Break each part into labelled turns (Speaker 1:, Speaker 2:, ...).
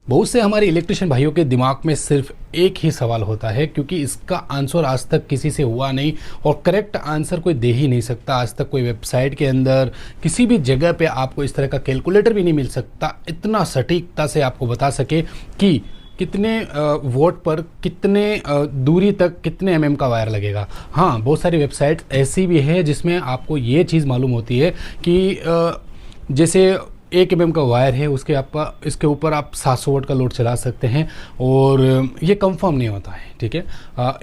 Speaker 1: बहुत से हमारे इलेक्ट्रिशियन भाइयों के दिमाग में सिर्फ एक ही सवाल होता है, क्योंकि इसका आंसर आज तक किसी से हुआ नहीं और करेक्ट आंसर कोई दे ही नहीं सकता। आज तक कोई वेबसाइट के अंदर किसी भी जगह पे आपको इस तरह का कैलकुलेटर भी नहीं मिल सकता इतना सटीकता से आपको बता सके कि कितने वोट पर कितने दूरी तक कितने एमएम का वायर लगेगा। हाँ, बहुत सारी वेबसाइट ऐसी भी है जिसमें आपको ये चीज़ मालूम होती है कि जैसे 1 mm का वायर है, उसके आपका इसके ऊपर आप 700 वोल्ट का लोड चला सकते हैं और ये कंफर्म नहीं होता है। ठीक है,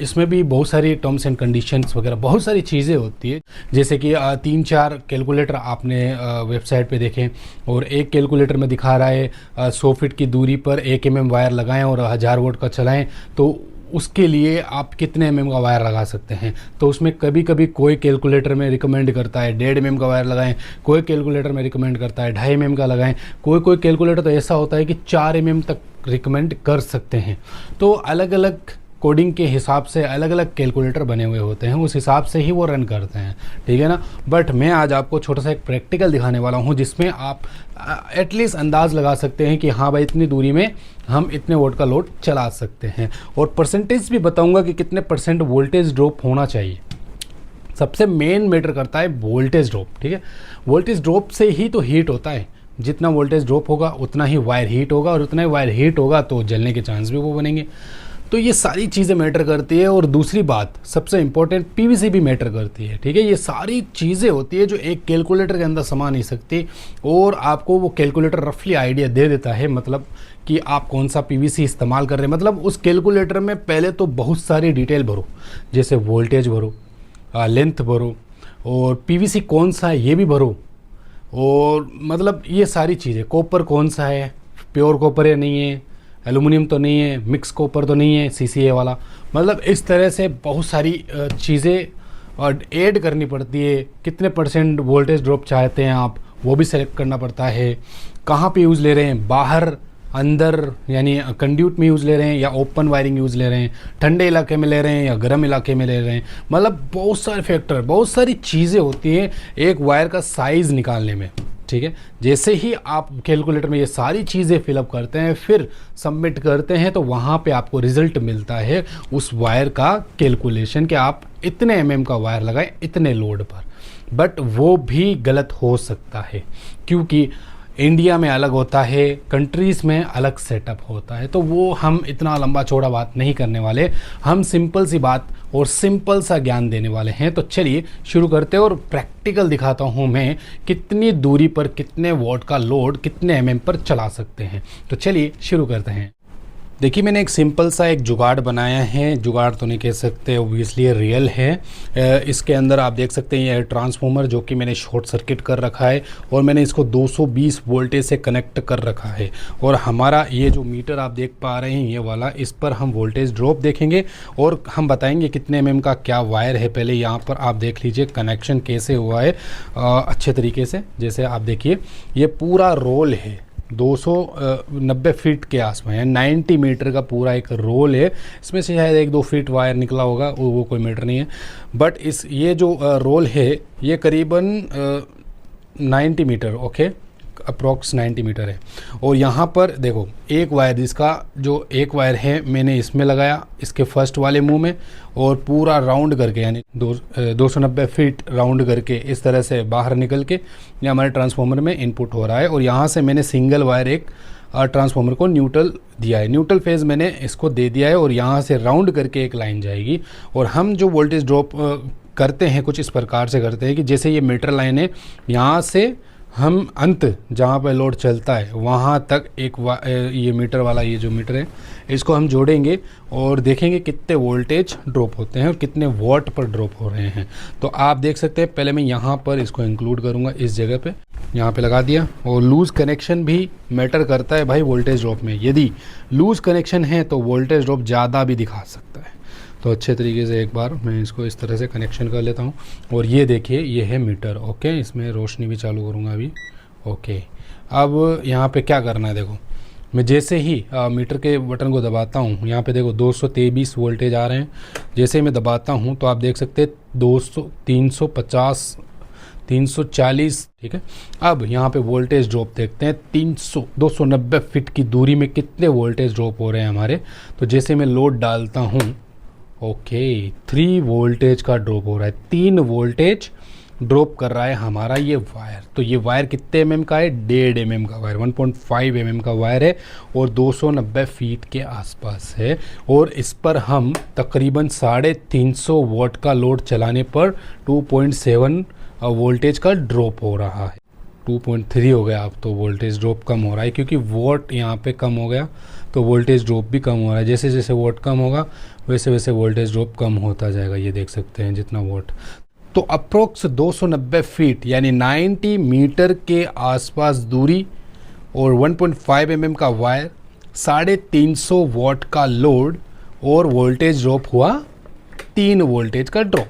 Speaker 1: इसमें भी बहुत सारी टर्म्स एंड कंडीशंस वगैरह बहुत सारी चीज़ें होती है। जैसे कि 3-4 कैलकुलेटर आपने वेबसाइट पे देखें और एक कैलकुलेटर में दिखा रहा है 100 फीट की दूरी पर 1 mm वायर लगाएं और 1000 वोल्ट का चलाएं, तो उसके लिए आप कितने एमएम का वायर लगा सकते हैं। तो उसमें कभी कभी कोई कैलकुलेटर में रिकमेंड करता है 1.5 mm का वायर लगाएं, कोई कैलकुलेटर में रिकमेंड करता है 2.5 mm का लगाएं, कोई कैलकुलेटर तो ऐसा होता है कि 4 mm तक रिकमेंड कर सकते हैं। तो अलग अलग कोडिंग के हिसाब से अलग अलग कैलकुलेटर बने हुए होते हैं, उस हिसाब से ही वो रन करते हैं। ठीक है ना। बट मैं आज आपको छोटा सा एक प्रैक्टिकल दिखाने वाला हूँ जिसमें आप एटलीस्ट अंदाज़ लगा सकते हैं कि हाँ भाई, इतनी दूरी में हम इतने वोल्ट का लोड चला सकते हैं। और परसेंटेज भी बताऊंगा कि कितने % वोल्टेज ड्रॉप होना चाहिए। सबसे मेन मैटर करता है वोल्टेज ड्रॉप। ठीक है, वोल्टेज ड्रॉप से ही तो हीट होता है। जितना वोल्टेज ड्रॉप होगा उतना ही वायर हीट होगा और उतना ही वायर हीट होगा तो जलने के चांस भी वो बनेंगे। तो ये सारी चीज़ें मैटर करती है। और दूसरी बात सबसे इंपॉर्टेंट, पीवीसी भी मैटर करती है। ठीक है, ये सारी चीज़ें होती है जो एक कैलकुलेटर के अंदर समा नहीं सकती और आपको वो कैलकुलेटर रफली आइडिया दे देता है, मतलब कि आप कौन सा पीवीसी इस्तेमाल कर रहे हैं। मतलब उस कैलकुलेटर में पहले तो बहुत सारी डिटेल भरो, जैसे वोल्टेज भरो, लेंथ भरो और पीवीसी कौन सा है ये भी भरो, और मतलब ये सारी चीज़ें, कॉपर कौन सा है, प्योर कॉपर या नहीं है, एल्युमिनियम तो नहीं है, मिक्स कॉपर तो नहीं है, सीसीए वाला, मतलब इस तरह से बहुत सारी चीज़ें और ऐड करनी पड़ती है। कितने % वोल्टेज ड्रॉप चाहते हैं आप, वो भी सेलेक्ट करना पड़ता है। कहाँ पे यूज़ ले रहे हैं, बाहर अंदर यानी कंड्यूट में यूज़ ले रहे हैं या ओपन वायरिंग यूज़ ले रहे हैं, ठंडे इलाके में ले रहे हैं या गर्म इलाके में ले रहे हैं, मतलब बहुत सारे फैक्टर, बहुत सारी चीज़ें होती हैं एक वायर का साइज़ निकालने में। ठीक है, जैसे ही आप कैलकुलेटर में ये सारी चीज़ें फिलअप करते हैं फिर सबमिट करते हैं तो वहाँ पे आपको रिजल्ट मिलता है उस वायर का कैलकुलेशन कि आप इतने एमएम का वायर लगाएं इतने लोड पर। बट वो भी गलत हो सकता है क्योंकि इंडिया में अलग होता है, कंट्रीज़ में अलग सेटअप होता है। तो वो हम इतना लंबा चौड़ा बात नहीं करने वाले, हम सिंपल सी बात और सिंपल सा ज्ञान देने वाले हैं। तो चलिए शुरू करते हैं और प्रैक्टिकल दिखाता हूं मैं कितनी दूरी पर कितने वोल्ट का लोड कितने एमएम पर चला सकते हैं। तो चलिए शुरू करते हैं। देखिए, मैंने एक सिंपल सा एक जुगाड़ बनाया है, जुगाड़ तो नहीं कह सकते, ओब्वियसली ये रियल है। इसके अंदर आप देख सकते हैं ये ट्रांसफार्मर जो कि मैंने शॉर्ट सर्किट कर रखा है और मैंने इसको 220 वोल्टेज से कनेक्ट कर रखा है। और हमारा ये जो मीटर आप देख पा रहे हैं ये वाला, इस पर हम वोल्टेज ड्रॉप देखेंगे और हम बताएंगे कितने एमएम का क्या वायर है। पहले यहाँ पर आप देख लीजिए कनेक्शन कैसे हुआ है अच्छे तरीके से। जैसे आप देखिए ये पूरा रोल है 290 फीट के आसपास है, 90 मीटर का पूरा एक रोल है। इसमें से शायद 1-2 फीट वायर निकला होगा, वो कोई मैटर नहीं है। बट ये जो रोल है ये करीबन 90 मीटर, ओके, अप्रॉक्स 90 मीटर है। और यहाँ पर देखो एक वायर, इसका जो एक वायर है मैंने इसमें लगाया इसके फर्स्ट वाले मुंह में और पूरा राउंड करके यानी 290 फीट राउंड करके इस तरह से बाहर निकल के ये हमारे ट्रांसफार्मर में इनपुट हो रहा है। और यहाँ से मैंने सिंगल वायर एक ट्रांसफार्मर को न्यूट्रल दिया है, न्यूट्रल फेज़ मैंने इसको दे दिया है और यहाँ से राउंड करके एक लाइन जाएगी। और हम जो वोल्टेज ड्रॉप करते हैं कुछ इस प्रकार से करते हैं कि जैसे ये मीटर लाइन है, यहाँ से हम अंत जहाँ पर लोड चलता है वहाँ तक ये मीटर वाला ये जो मीटर है इसको हम जोड़ेंगे और देखेंगे कितने वोल्टेज ड्रॉप होते हैं और कितने वॉट पर ड्रॉप हो रहे हैं। तो आप देख सकते हैं पहले मैं यहाँ पर इसको इंक्लूड करूँगा, इस जगह पे यहाँ पे लगा दिया। और लूज़ कनेक्शन भी मैटर करता है भाई वोल्टेज ड्रॉप में। यदि लूज़ कनेक्शन है तो वोल्टेज ड्रॉप ज़्यादा भी दिखा सकता है। तो अच्छे तरीके से एक बार मैं इसको इस तरह से कनेक्शन कर लेता हूँ। और ये देखिए ये है मीटर, ओके, इसमें रोशनी भी चालू करूँगा अभी, ओके। अब यहाँ पे क्या करना है, देखो मैं जैसे ही मीटर के बटन को दबाता हूँ यहाँ पे देखो 223 वोल्टेज आ रहे हैं। जैसे ही मैं दबाता हूँ तो आप देख सकते हैं 200 350 340, ठीक है। अब यहाँ पे वोल्टेज ड्रॉप देखते हैं, 290 फीट की दूरी में कितने वोल्टेज ड्रॉप हो रहे हैं हमारे। तो जैसे मैं लोड डालता हूँ, ओके 3 वोल्टेज का ड्रॉप हो रहा है, 3 वोल्टेज ड्रॉप कर रहा है हमारा ये वायर। तो ये वायर कितने mm का है, 1.5 mm का वायर, 1.5 mm का वायर है और 290 फीट के आसपास है। और इस पर हम तकरीबन 350 वाट का लोड चलाने पर 2.7 वोल्टेज का ड्रॉप हो रहा है। 2.3 हो गया, अब तो वोल्टेज ड्रॉप कम हो रहा है क्योंकि वोट यहाँ पे कम हो गया तो वोल्टेज ड्रॉप भी कम हो रहा है। जैसे जैसे वोट कम होगा वैसे वैसे वोल्टेज ड्रॉप कम होता जाएगा, ये देख सकते हैं जितना वोट। तो अप्रोक्स 290 फीट यानी 90 मीटर के आसपास दूरी और 1.5 mm का वायर, 350 वाट का लोड और वोल्टेज ड्रॉप हुआ 3 वोल्टेज का ड्रॉप।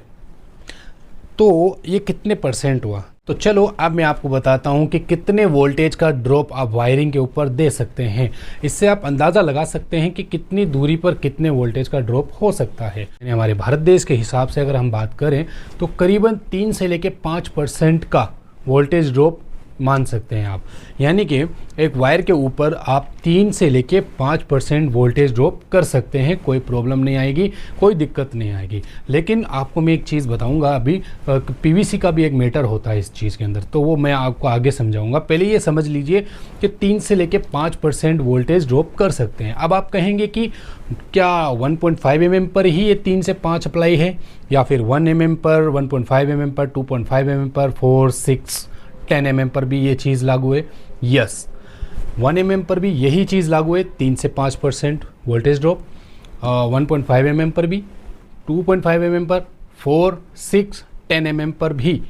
Speaker 1: तो ये कितने परसेंट हुआ? तो चलो अब मैं आपको बताता हूँ कि कितने वोल्टेज का ड्रॉप आप वायरिंग के ऊपर दे सकते हैं। इससे आप अंदाज़ा लगा सकते हैं कि कितनी दूरी पर कितने वोल्टेज का ड्रॉप हो सकता है। यानी हमारे भारत देश के हिसाब से अगर हम बात करें तो करीबन 3 से लेकर 5% का वोल्टेज ड्रॉप मान सकते हैं आप। यानी कि एक वायर के ऊपर आप 3 से लेके 5% वोल्टेज ड्रॉप कर सकते हैं, कोई प्रॉब्लम नहीं आएगी, कोई दिक्कत नहीं आएगी। लेकिन आपको मैं एक चीज़ बताऊंगा, अभी पीवीसी का भी एक मैटर होता है इस चीज़ के अंदर, तो वो मैं आपको आगे समझाऊंगा। पहले ये समझ लीजिए कि 3 से लेके 5% वोल्टेज ड्रॉप कर सकते हैं। अब आप कहेंगे कि क्या 1.5 mm पर ही ये 3 से 5 अप्लाई है या फिर 1 mm पर, 1.5 mm पर, 2.5 mm पर, 4, 6, 10 mm पर भी ये चीज़ लागू है? यस, 1 mm पर भी यही चीज़ लागू है, 3 से 5% वोल्टेज ड्रॉप। 1.5 mm पर भी, 2.5 mm पर, 4, 6, 10 mm पर भी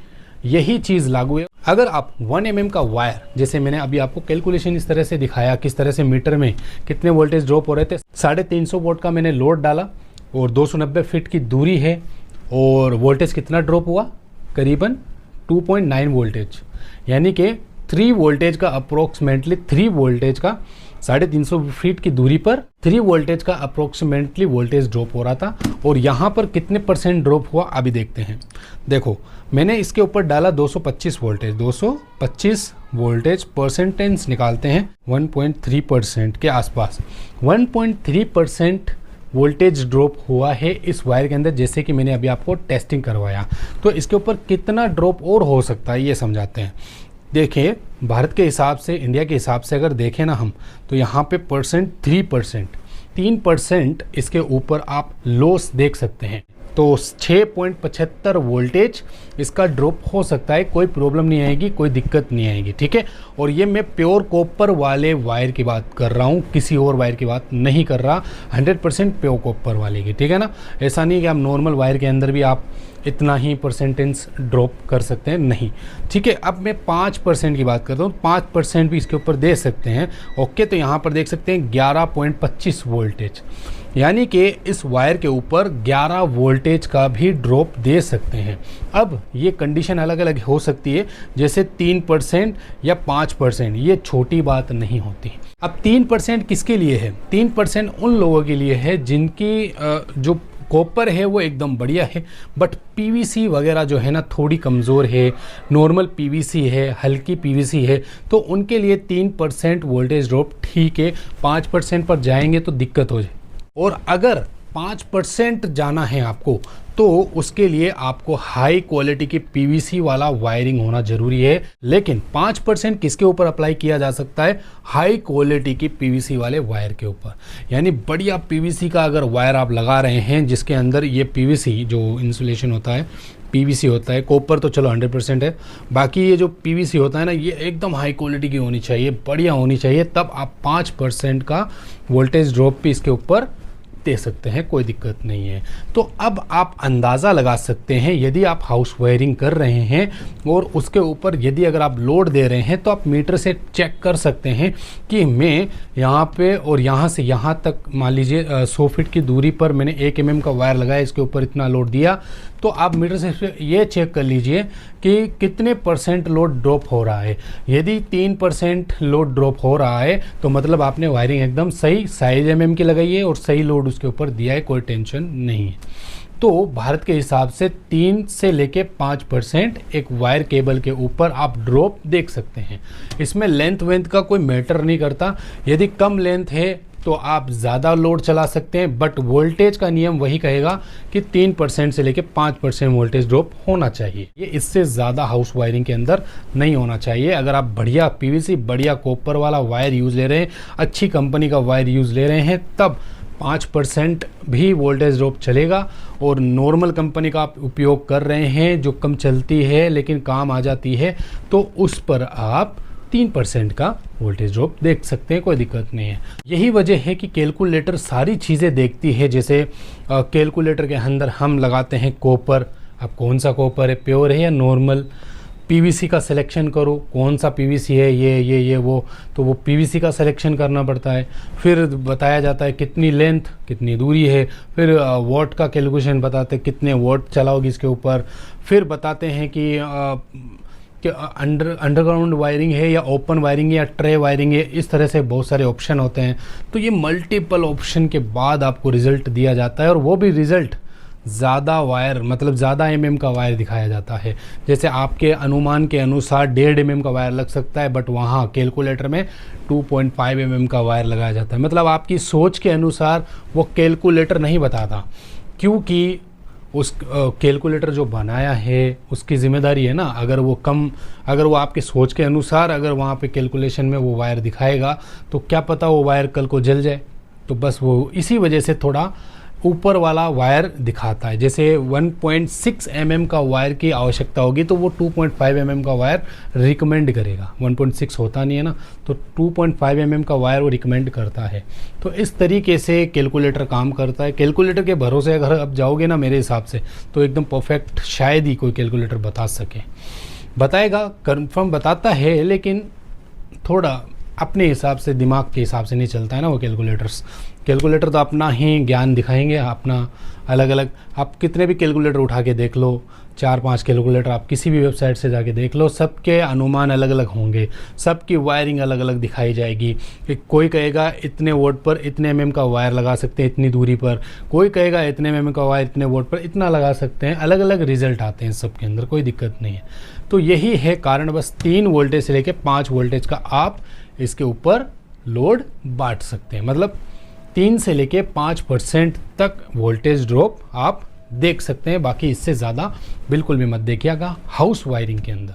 Speaker 1: यही चीज़ लागू है। अगर आप 1 mm का वायर, जैसे मैंने अभी आपको कैलकुलेशन इस तरह से दिखाया, किस तरह से मीटर में कितने वोल्टेज ड्रॉप हो रहे थे, 350 वोल्ट का मैंने लोड डाला और 290 फीट की दूरी है और वोल्टेज कितना ड्रॉप हुआ, करीबन 2.9 वोल्टेज। यानी कि 3 वोल्टेज का अप्रोक्सीमेटली 3 वोल्टेज का 350 फीट की दूरी पर 3 वोल्टेज का अप्रोक्सीमेटली वोल्टेज ड्रॉप हो रहा था। और यहाँ पर कितने परसेंट ड्रॉप हुआ अभी देखते हैं। देखो मैंने इसके ऊपर डाला 225 वोल्टेज, 225 वोल्टेज परसेंटेज निकालते हैं 1.3% के आसपास। 1.3% वोल्टेज ड्रॉप हुआ है इस वायर के अंदर, जैसे कि मैंने अभी आपको टेस्टिंग करवाया। तो इसके ऊपर कितना ड्रॉप और हो सकता है ये समझाते हैं। देखिए भारत के हिसाब से, इंडिया के हिसाब से अगर देखें ना हम, तो यहाँ पे 3% इसके ऊपर आप लॉस देख सकते हैं। तो 6.75 वोल्टेज इसका ड्रॉप हो सकता है, कोई प्रॉब्लम नहीं आएगी, कोई दिक्कत नहीं आएगी, ठीक है। और ये मैं प्योर कॉपर वाले वायर की बात कर रहा हूँ, किसी और वायर की बात नहीं कर रहा, 100% प्योर कॉपर वाले की, ठीक है ना। ऐसा नहीं कि आप नॉर्मल वायर के अंदर भी आप इतना ही परसेंटेज ड्रॉप कर सकते हैं, नहीं, ठीक है। अब मैं 5% की बात करता हूँ, 5% भी इसके ऊपर दे सकते हैं, ओके। तो यहाँ पर देख सकते हैं 11.25 वोल्टेज, यानी कि इस वायर के ऊपर 11 वोल्टेज का भी ड्रॉप दे सकते हैं। अब ये कंडीशन अलग अलग हो सकती है, जैसे 3% या 5%, ये छोटी बात नहीं होती। अब 3% किसके लिए है? 3% उन लोगों के लिए है जिनकी जो कॉपर है वो एकदम बढ़िया है, बट पीवीसी वगैरह जो है ना थोड़ी कमज़ोर है, नॉर्मल पीवीसी है, हल्की पीवीसी है, तो उनके लिए 3% वोल्टेज ड्रॉप ठीक है। 5% पर जाएंगे तो दिक्कत हो जाए। और अगर 5% जाना है आपको तो उसके लिए आपको हाई क्वालिटी की पीवीसी वाला वायरिंग होना जरूरी है। लेकिन 5% किसके ऊपर अप्लाई किया जा सकता है? हाई क्वालिटी की पीवीसी वाले वायर के ऊपर। यानी बढ़िया पीवीसी का अगर वायर आप लगा रहे हैं जिसके अंदर ये पीवीसी जो इंसुलेशन होता है, पीवीसी होता है, कॉपर तो चलो 100% है, बाकी ये जो पीवीसी होता है ना ये एकदम हाई क्वालिटी की होनी चाहिए, बढ़िया होनी चाहिए, तब आप 5% का वोल्टेज ड्रॉप भी इसके ऊपर दे सकते हैं, कोई दिक्कत नहीं है। तो अब आप अंदाज़ा लगा सकते हैं, यदि आप हाउस वायरिंग कर रहे हैं और उसके ऊपर यदि अगर आप लोड दे रहे हैं तो आप मीटर से चेक कर सकते हैं कि मैं यहाँ पे और यहाँ से यहाँ तक मान लीजिए 100 फीट की दूरी पर मैंने 1 mm का वायर लगाया, इसके ऊपर इतना लोड दिया, तो आप मीटर से ये चेक कर लीजिए कि कितने % लोड ड्रॉप हो रहा है। यदि 3% लोड ड्रॉप हो रहा है तो मतलब आपने वायरिंग एकदम सही साइज mm की लगाई है और सही लोड उसके ऊपर दिया है, कोई टेंशन नहीं है। तो भारत के हिसाब से 3 से लेके 5% एक वायर केबल के ऊपर आप ड्रॉप देख सकते हैं। इसमें लेंथ वेंथ का कोई मैटर नहीं करता। यदि कम लेंथ है तो आप ज़्यादा लोड चला सकते हैं, बट वोल्टेज का नियम वही कहेगा कि 3% से लेके 5% वोल्टेज ड्रॉप होना चाहिए। ये इससे ज़्यादा हाउस वायरिंग के अंदर नहीं होना चाहिए। अगर आप बढ़िया पीवीसी, बढ़िया कॉपर वाला वायर यूज़ ले रहे हैं, अच्छी कंपनी का वायर यूज़ ले रहे हैं, तब 5% भी वोल्टेज ड्रॉप चलेगा। और नॉर्मल कंपनी का आप उपयोग कर रहे हैं जो कम चलती है लेकिन काम आ जाती है, तो उस पर आप 3% का वोल्टेज ड्रॉप देख सकते हैं, कोई दिक्कत नहीं है। यही वजह है कि कैलकुलेटर सारी चीज़ें देखती है। जैसे कैलकुलेटर के अंदर हम लगाते हैं कॉपर, अब कौन सा कॉपर है, प्योर है या नॉर्मल। पीवीसी का सिलेक्शन करो, कौन सा पीवीसी है, ये वो, तो वो पीवीसी का सिलेक्शन करना पड़ता है। फिर बताया जाता है कितनी लेंथ, कितनी दूरी है। फिर वॉट का कैलकुलेशन बताते हैं, कितने वॉट चलाओगे इसके ऊपर। फिर बताते हैं कि अंडरग्राउंड वायरिंग है या ओपन वायरिंग है या ट्रे वायरिंग है। इस तरह से बहुत सारे ऑप्शन होते हैं। तो ये मल्टीपल ऑप्शन के बाद आपको रिज़ल्ट दिया जाता है, और वो भी रिज़ल्ट ज़्यादा वायर, मतलब ज़्यादा mm का वायर दिखाया जाता है। जैसे आपके अनुमान के अनुसार 1.5 mm का वायर लग सकता है, बट वहाँ कैलकुलेटर में 2.5 mm का वायर लगाया जाता है। मतलब आपकी सोच के अनुसार वो कैलकुलेटर नहीं बताता, क्योंकि उस कैलकुलेटर जो बनाया है उसकी ज़िम्मेदारी है ना। अगर वो आपके सोच के अनुसार अगर वहाँ पे कैलकुलेशन में वो वायर दिखाएगा, तो क्या पता वो वायर कल को जल जाए। तो बस वो इसी वजह से थोड़ा ऊपर वाला वायर दिखाता है। जैसे 1.6 mm का वायर की आवश्यकता होगी तो वो 2.5 mm का वायर रिकमेंड करेगा। 1.6 होता नहीं है ना, तो 2.5 mm का वायर वो रिकमेंड करता है। तो इस तरीके से कैलकुलेटर काम करता है। कैलकुलेटर के भरोसे अगर आप जाओगे ना, मेरे हिसाब से तो एकदम परफेक्ट शायद ही कोई कैलकुलेटर बता सके। बताएगा, कंफर्म बताता है, लेकिन थोड़ा अपने हिसाब से, दिमाग के हिसाब से नहीं चलता है ना वो कैलकुलेटर तो अपना ही ज्ञान दिखाएंगे, अपना अलग अलग। आप कितने भी कैलकुलेटर उठा के देख लो, 4-5 कैलकुलेटर आप किसी भी वेबसाइट से जाके देख लो, सबके अनुमान अलग अलग होंगे, सबकी वायरिंग अलग अलग दिखाई जाएगी। कि कोई कहेगा इतने वोल्ट पर इतने mm का वायर लगा सकते हैं इतनी दूरी पर, कोई कहेगा इतने mm का वायर इतने वोल्ट पर इतना लगा सकते हैं। अलग अलग रिजल्ट आते हैं सबके अंदर, कोई दिक्कत नहीं है। तो यही है कारण, बस 3 वोल्टेज से लेकर 5 वोल्टेज का आप इसके ऊपर लोड बांट सकते हैं। मतलब 3 से लेके 5% तक वोल्टेज ड्रॉप आप देख सकते हैं। बाकी इससे ज़्यादा बिल्कुल भी मत देखिएगा हाउस वायरिंग के अंदर।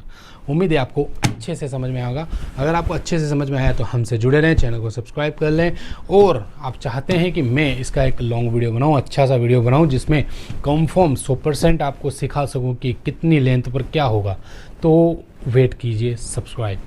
Speaker 1: उम्मीद है आपको अच्छे से समझ में आएगा। अगर आपको अच्छे से समझ में आया तो हमसे जुड़े रहें, चैनल को सब्सक्राइब कर लें। और आप चाहते हैं कि मैं इसका एक लॉन्ग वीडियो बनाऊं, अच्छा सा वीडियो बनाऊं, जिसमें कंफर्म 100% आपको सिखा सकूं कि कितनी लेंथ पर क्या होगा, तो वेट कीजिए, सब्सक्राइब।